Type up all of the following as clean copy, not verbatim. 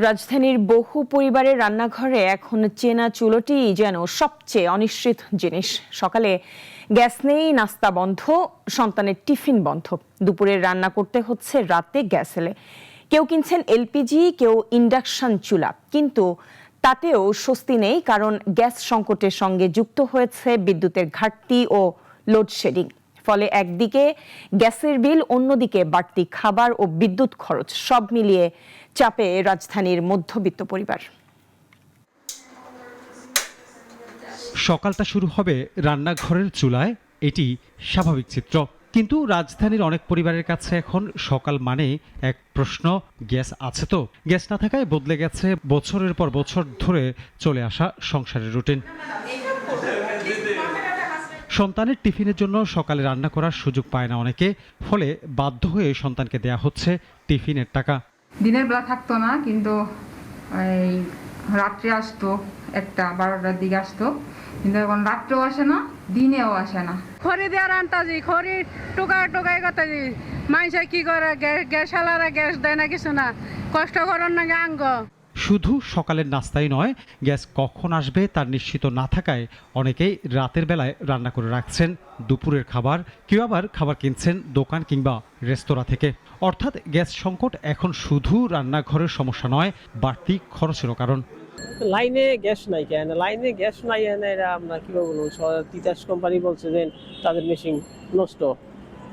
রাজধানীর বহু পরিবারের রান্নাঘরে এখন চেনা চুলোটি যেন সবচেয়ে অনিশ্চিত জিনিস। সকালে গ্যাস নেই, নাস্তা বন্ধ, সন্তানের টিফিন বন্ধ, দুপুরে রান্না করতে হচ্ছে রাতে গ্যাস এলে। কেউ কিনছেন এলপিজি, কেউ ইন্ডাকশন চুলা, কিন্তু তাতেও স্বস্তি নেই, কারণ গ্যাস সংকটের সঙ্গে যুক্ত হয়েছে বিদ্যুতের ঘাটতি ও লোডশেডিং। ফলে একদিকে গ্যাসের বিল, অন্যদিকে বাড়তি খাবার ও বিদ্যুৎ খরচ, সব মিলিয়ে চাপে রাজধানীর মধ্যবিত্ত পরিবার। সকালটা শুরু হবে রান্নাঘরের চুলায়, এটি স্বাভাবিক চিত্র। কিন্তু রাজধানীর অনেক পরিবারের কাছে এখন সকাল মানে এক প্রশ্ন, গ্যাস আছে তো? গ্যাস না থাকায় বদলে গেছে বছরের পর বছর ধরে চলে আসা সংসারের রুটিন। সন্তানের টিফিনের জন্য সকালে রান্না করার সুযোগ পায় না অনেকে, ফলে বাধ্য হয়ে সন্তানকে দেয়া হচ্ছে টিফিনের টাকা। দিনের বেলা থাকতো না, কিন্তু এই রাত্রে আসতো, 1টা-12টার দিকে আসতো, কিন্তু এখন রাত্রেও আসে না, দিনেও আসে না। খড়ি দেওয়ার আনতাজি, খড়ি টোকাই কথাজি, মানুষে কি করে, গ্যাস আলারা গ্যাস দেয় না, কিছু না, কষ্ট করার নাকি আঙ্গ। শুধু সকালের নাস্তাই নয়, গ্যাস কখন আসবে তার নিশ্চিত না থাকায় অনেকেই রাতের বেলায় রান্না করে রাখছেন দুপুরের খাবার, কেউ আবার খাবার কিনছেন দোকান কিংবা রেস্তোরাঁ থেকে। অর্থাৎ গ্যাস সংকট এখন শুধু রান্নাঘরের সমস্যা নয়, বাড়তি খরচেরও কারণ। লাইনে গ্যাস নাই কেন? লাইনে গ্যাস নাই এরা আমরা কি বলবো, তিতাস কোম্পানি বলছে যে তাদের মেশিন নষ্ট,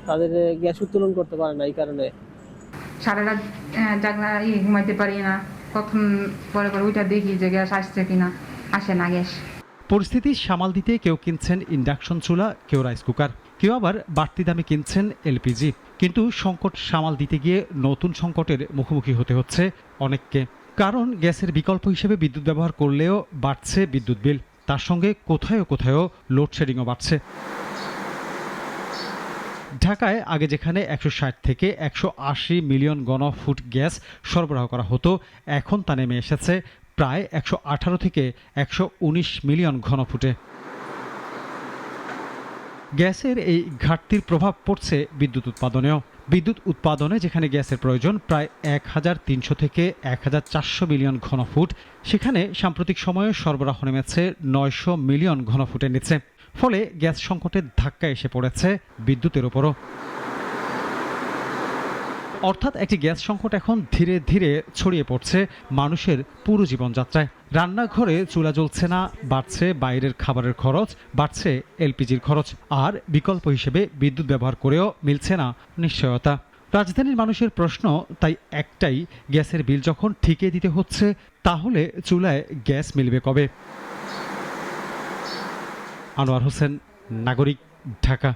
তাদের গ্যাস উত্তোলন করতে পারে না, এই কারণে সারা রাত জাগনা ঘুমাইতে পারি না, কখন পরে ওইটা দেখি যে গ্যাস আসছে কিনা, আসে না গ্যাস। পরিস্থিতি সামাল দিতে কেউ কিনছেন ইন্ডাকশন চুলা, কেউ রাইস কুকার, কেউ আবার বাড়তি দামে কিনছেন এলপিজি। কিন্তু সংকট সামাল দিতে গিয়ে নতুন সংকটের মুখোমুখি হতে হচ্ছে অনেককে। কারণ গ্যাসের বিকল্প হিসেবে বিদ্যুৎ ব্যবহার করলেও বাড়ছে বিদ্যুৎ বিল, তার সঙ্গে কোথাও লোডশেডিংও বাড়ছে। ঢাকায় আগে যেখানে 160 থেকে 180 মিলিয়ন ঘনফুট গ্যাস সরবরাহ করা হতো, এখন তা নেমে এসেছে প্রায় 118 থেকে 119 মিলিয়ন ঘনফুটে। গ্যাসের এই ঘাটতির প্রভাব পড়ছে বিদ্যুৎ উৎপাদনেও। বিদ্যুৎ উৎপাদনে যেখানে গ্যাসের প্রয়োজন প্রায় 1300 থেকে 1400 মিলিয়ন ঘনফুট, সেখানে সাম্প্রতিক সময়ে সরবরাহ নেমেছে 900 মিলিয়ন ঘনফুটের নিচে। ফলে গ্যাস সংকটের ধাক্কা এসে পড়েছে বিদ্যুতের ওপরও। অর্থাৎ একটি গ্যাস সংকট এখন ধীরে ধীরে ছড়িয়ে পড়ছে মানুষের পুরো জীবনযাত্রায়। রান্নাঘরে চুলা জ্বলছে না, বাড়ছে বাইরের খাবারের খরচ, বাড়ছে এলপিজির খরচ, আর বিকল্প হিসেবে বিদ্যুৎ ব্যবহার করেও মিলছে না নিশ্চয়তা। রাজধানীর মানুষের প্রশ্ন তাই একটাই, গ্যাসের বিল যখন ঠিকই দিতে হচ্ছে, তাহলে চুলায় গ্যাস মিলবে কবে? আনোয়ার হোসেন, নাগরিক, ঢাকা।